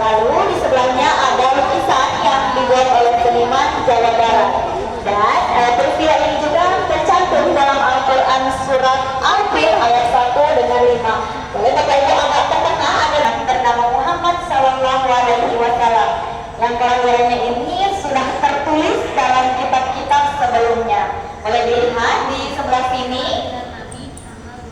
Lalu di sebelahnya ada lukisan yang dibuat oleh seniman Jawa Barat. Dan peristiwa ini juga tercantum dalam Al-Quran surat Al-Fil ayat 1 dengan 5. Boleh Bapak Ibu agak terkena ada bernama Muhammad Sallallahu Alaihi Wasallam. Yang kelahirannya ini sudah tertulis dalam kitab-kitab sebelumnya. Boleh dilihat di sebelah sini.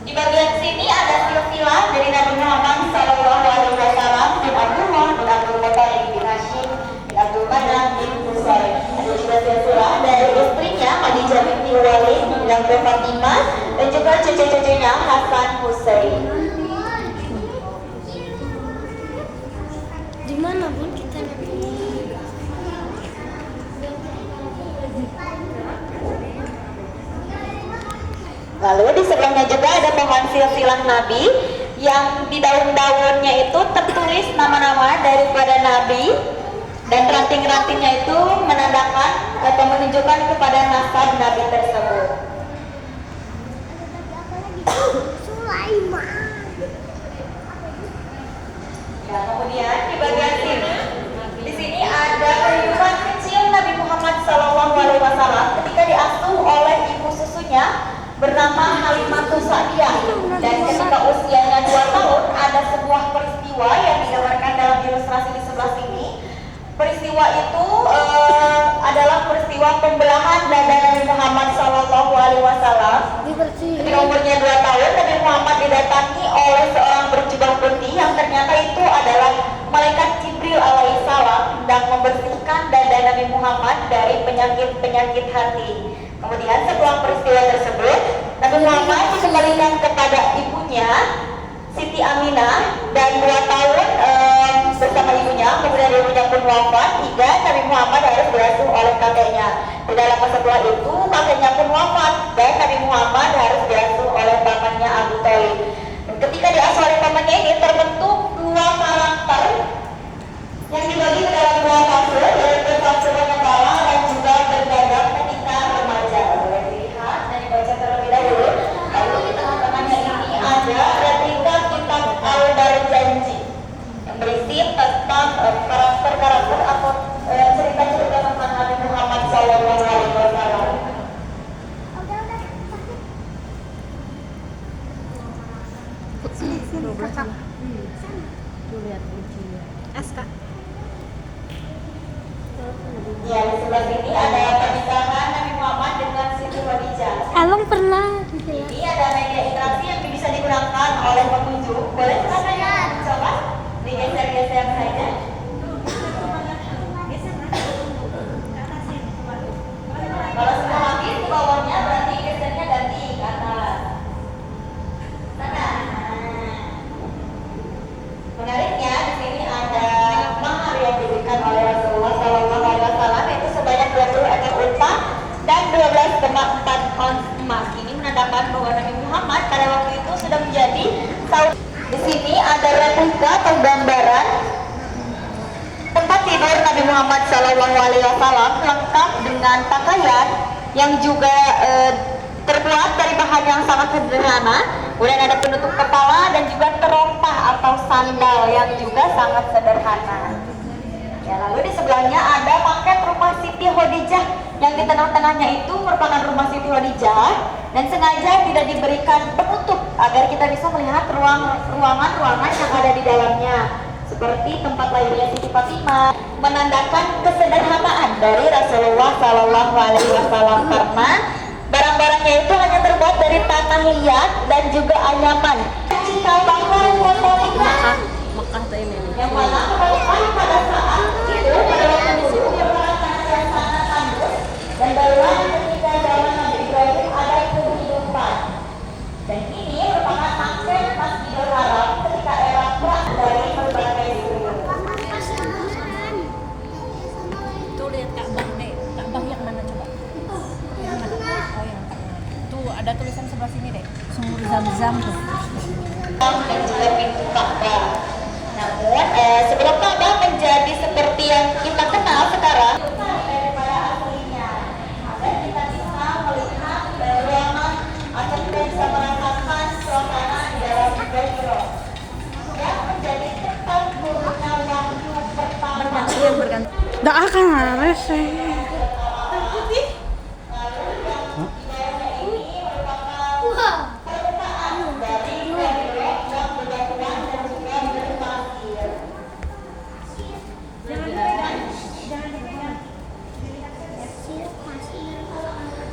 Di bagian sini ada silsilah dari Nabi Muhammad Sallallahu Alaihi Wasallam bin Abdullah bin Abdul Muttalib bin Hashim bin Abdul Manaf bin Qusay. Ada juga silsilah dari istrinya Khadijah binti Khuwailid dan Fatimah dan juga cucu-cucunya Hasan Husain. Di mana pun kita nanti. Lalu di sebelahnya juga ada pohon silsilah Nabi yang di daun-daunnya itu tertulis nama-nama daripada Nabi dan ranting-rantingnya itu menandakan atau menunjukkan kepada nasab Nabi tersebut. Sulaiman. Ya, kemudian di bagian di sini ada kehidupan kecil Nabi Muhammad SAW ketika diasuh oleh ibu susunya bernama Halimatus Sa'diyah, dan ketika usianya 2 tahun ada sebuah peristiwa yang digambarkan dalam ilustrasi di sebelah sini. Peristiwa itu adalah peristiwa pembelahan dada Nabi Muhammad SAW. Ketika umurnya 2 tahun, Nabi Muhammad didatangi oleh seorang berjubah putih yang ternyata itu adalah malaikat Jibril alaihissalam dan membersihkan dada Nabi Muhammad dari penyakit-penyakit hati. Kemudian setelah peristiwa tersebut, Nabi Muhammad dikembalikan kepada ibunya Siti Aminah dan 2 tahun bersama ibunya. Kemudian ibunya pun wafat hingga Nabi Muhammad harus berasuh oleh kakeknya. Tidak lama setelah itu kakeknya pun wafat dan Nabi Muhammad harus berasuh oleh pamannya Abu Thalib. Dan ketika diasuh oleh pamannya ini terbentuk 2 karakter yang dibagi ke dalam 2 fase, yaitu fase kepala dan juga bergagak ketika remaja. Boleh dilihat dan dibaca terlebih dahulu. Lalu di tengah-tengahnya ini ada replika kitab Al-Barjanji yang berisi tentang karakter-karakter atau cerita-cerita tentang Nabi Muhammad SAW. Ya, di sebelah sini ada pernikahan Nabi Muhammad dengan Siti Khadijah. Abang pernah Ini ada media interaksi yang bisa digunakan oleh pengunjung. Boleh silakan coba digeser-geser saja. Kalau sudah habis ke bawahnya berarti gesernya ganti ke atas. Sana. Menariknya di sini ada mahar yang diberikan oleh Rasulullah SAW, yaitu sebanyak 20 ekor unta dan 12,4 ons emas. Ini menandakan bahwa Nabi Muhammad pada waktu itu sudah menjadi saudara. Di sini ada replika atau gambaran tempat tidur Nabi Muhammad SAW lengkap dengan pakaian yang juga terbuat dari bahan yang sangat sederhana. Kemudian ada penutup kepala dan juga terompah atau sandal yang juga sangat sederhana. Ya, lalu di sebelahnya ada paket rumah Siti Khadijah yang di tengah-tengahnya itu merupakan rumah Siti Khadijah dan sengaja tidak diberikan penutup agar kita bisa melihat ruangan-ruangan yang ada di dalamnya. Seperti tempat lahirnya Siti Fatimah, menandakan kesederhanaan dari Rasulullah SAW karena barang-barangnya itu hanya terbuat dari tanah liat dan juga anyaman. Cikal bakal Mekah yang mana pada saat itu pada waktu dulu merupakan tanah yang sangat tandus dan barulah ketika zaman Nabi Ibrahim ada kehidupan. Dan ini merupakan paket Masjidil Haram ketika era perang dari berbagai suku. Tuh lihat Ka'bah deh, Ka'bah yang mana coba? Yang mana? Oh yang tuh ada tulisan sebelah sini deh, sumur Zam-Zam tuh. Dan juga pintu Ka'bah. Namun sebelum yang berganti. Dah akan rese.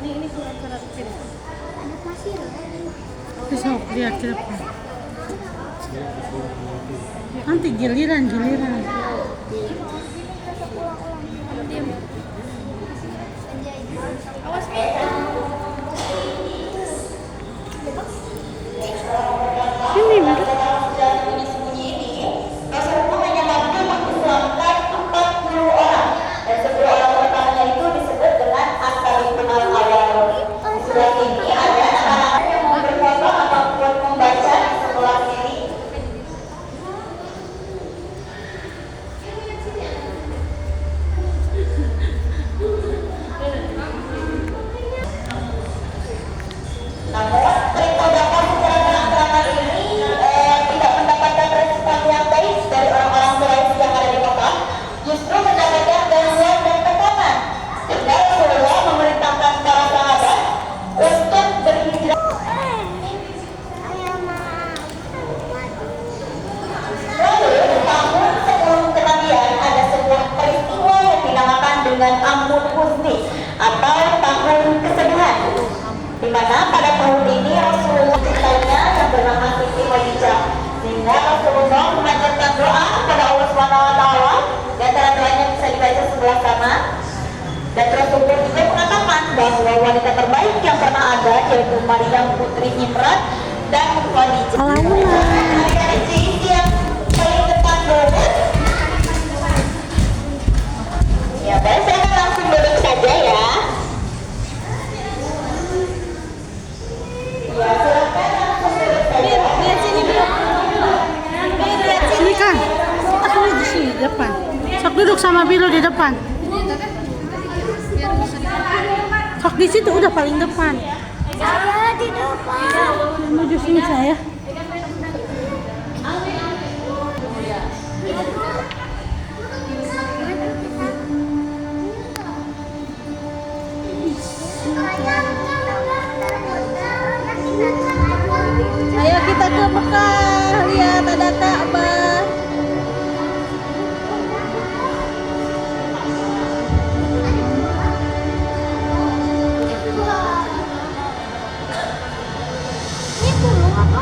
Ini surat-surat sini. Besok lihat ke depan. Nanti giliran. Awas Sini, Bro. Sembunyi-sembunyi ini, Rasulullah hanya mampu mengislamkan 40 orang, dan 10 orang pertamanya itu disebut dengan as-sabiqun al-awwalun. Di surat ini ada anak-anak yang mau berfoto ataupun membaca di sebelah kiri. Namun, perintah dakwah secara terang-terangan ini tidak mendapatkan respon yang baik dari orang-orang Quraisy yang ada di Mekah, justru mendapatkan gangguan dan tekanan. Sehingga Rasulullah memerintahkan para sahabat untuk berhijrah. Lalu, tahun sebelum kenabian ada sebuah peristiwa yang dinamakan dengan Amul Huzni atau tahun kesedihan, di mana pada tahun ini Rasulullah cintainya yang bernama Siti Khadijah, sehingga Rasulullah memanjatkan doa kepada Allah Subhanahu wa taala. Di antara doanya bisa dibaca sebelah kanan, dan Rasulullah juga mengatakan bahwa wanita terbaik yang pernah ada yaitu Maryam putri Imran dan Khadijah. Adik-adik cici yang paling depan dulu. Ya, baik, saya akan langsung duduk saja ya. Ya, silakan langsung duduk saja. lihat sini dulu. Sini kan. Aku di sini depan. Sok duduk sama Bilo di depan. Sok di situ udah paling depan. Saya di depan. Menuju sini saya. Ayo kita ke Mekah, lihat ada Ka'bah. Ini burung apa?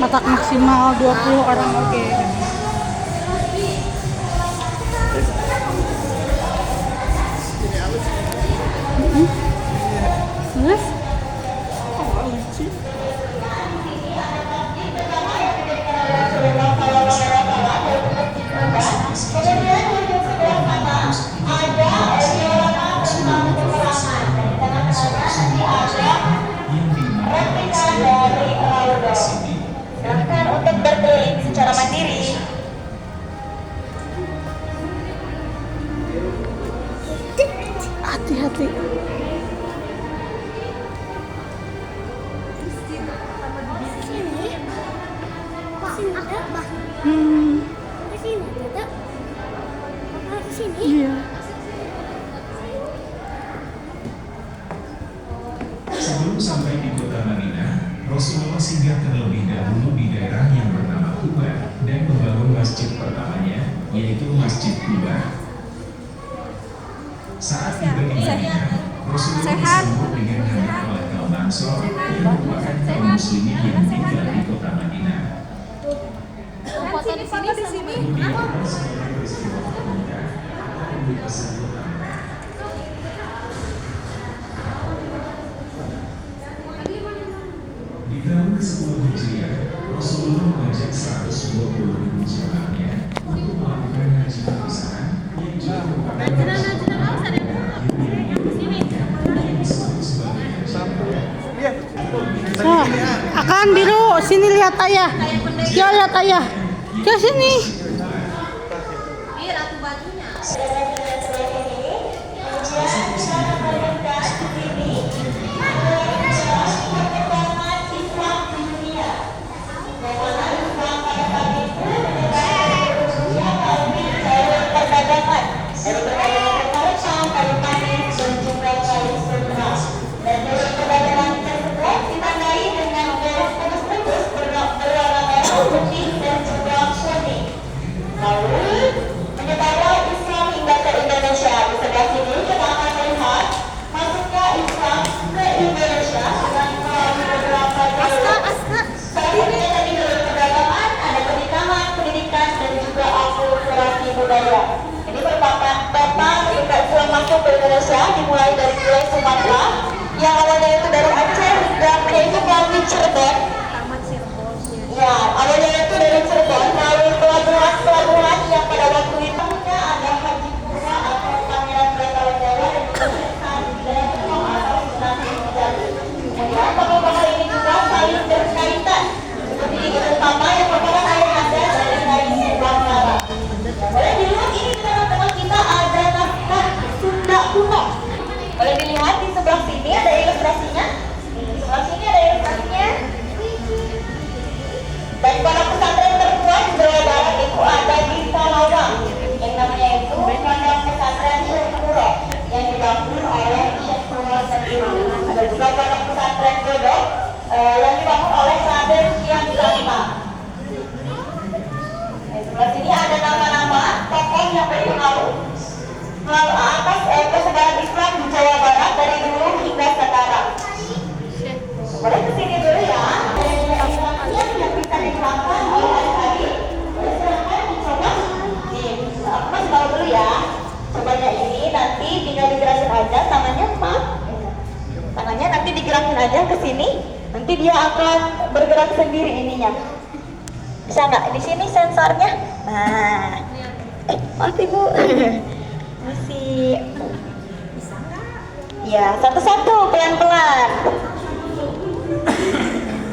Matak maksimal 20 orang oke. Terus? Silahkan untuk berkeliling secara mandiri. Hati-hati. Kesini ada bah. Kesini ada. Apa kesini? Iya. Sebelum sampai di kota Madinah, Rasulullah singgah terlebih dahulu di daerah yang bernama Quba dan membangun masjid pertamanya, yaitu Masjid Quba. Saat tiba di Madinah, Rasulullah disambut dengan hangat oleh kaum Ansor yang merupakan kaum muslimin yang tinggal di kota Madinah. Foto di sini di sini. Kemudian sebagai peristiwa terbuka, akan dipersambut di tahun ke-10 Hijriah, Rasulullah mengajak 120.000 jamaahnya untuk melakukan haji perpisahan yang juga merupakan Oh, akan biru, sini lihat ayah. Kia lihat ayah. Kia sini. Perdagangan dari berbagai negara, kayu manis, dan juga kayu sutra. Dan dari perdagangan tersebut ditandai dengan garis tembus-tembus berwarna merah, putih, dan juga kuning. Lalu menyebarlah Islam hingga ke Indonesia. Di sebelah sini kita akan melihat masuknya Islam ke Indonesia dengan melalui beberapa jalur. Salah satunya tadi jalur perdagangan, ada pernikahan, pendidikan, dan juga akulturasi budaya. Ini merupakan peta ketika Islam masuk ke Indonesia dimulai dari Pulau Sumatera yang awalnya itu dari Aceh hingga yaitu melalui Cirebon. Ya, awalnya itu dari Cirebon melalui pelabuhan yang pada waktu itu ada Haji Purwa atau Pangeran Bratajaya dan juga Sultan Hidayat atau Sunan Gunung Jati. Kemudian kapal-kapal ini juga saling berkaitan seperti di gedung utama yang merupakan ayahanda dari Rais Bangara. Boleh dilihat ini di tengah-tengah kita ada naskah Sunda kuno. Boleh dilihat di sebelah sini ada ilustrasinya. Di sebelah sini ada ilustrasinya. Dan pondok pesantren tertua di Jawa Barat itu ada di Karawang yang namanya itu Pondok Pesantren Syekh Puro yang dibangun oleh Syekh Puro sendiri. Ada juga Pondok Pesantren Godok yang dibangun oleh Raden Kian Santang. Di sebelah sini ada nama-nama tokoh yang berpengaruh atas persebaran Islam di Jawa Barat dari dulu hingga sekarang. Boleh kesini dulu ya. Yang bisa diterangkan oleh Adik tadi. Silahkan dicoba. Nih, aku masih tahu dulu ya. Cobanya ini nanti tinggal digerakin aja tangannya, Pak. Tangannya nanti digerakin aja ke sini. Nanti dia akan bergerak sendiri ininya. Bisa nggak? Di sini sensornya. Nah, maaf Ibu. Masih. Ya, satu-satu, pelan-pelan.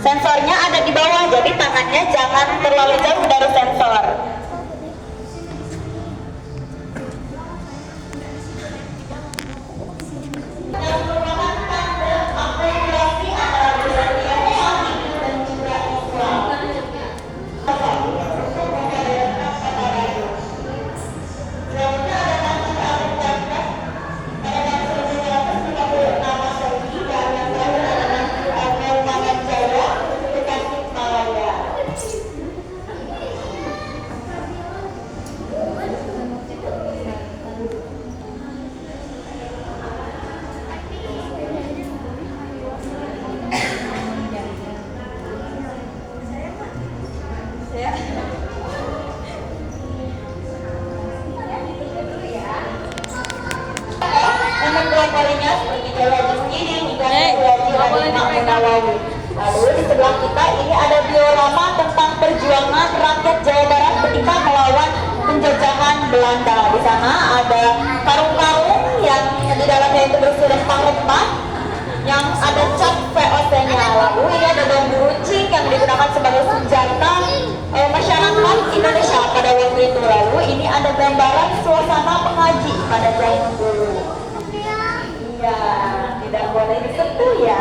Sensornya ada di bawah, jadi tangannya jangan terlalu jauh dari sensor. Yang merupakan tanda akulturasi antara budaya dan juga Islam. Nawawi. Lalu di sebelah kita ini ada diorama tentang perjuangan rakyat Jawa Barat ketika melawan penjajahan Belanda. Di sana ada karung-karung yang di dalamnya itu berisi rempah-rempah yang ada cap VOC-nya. Lalu ini ada bambu runcing yang digunakan sebagai senjata masyarakat Indonesia pada waktu itu. Lalu ini ada gambaran suasana pengaji pada zaman dulu. Iya, tidak boleh disentuh ya.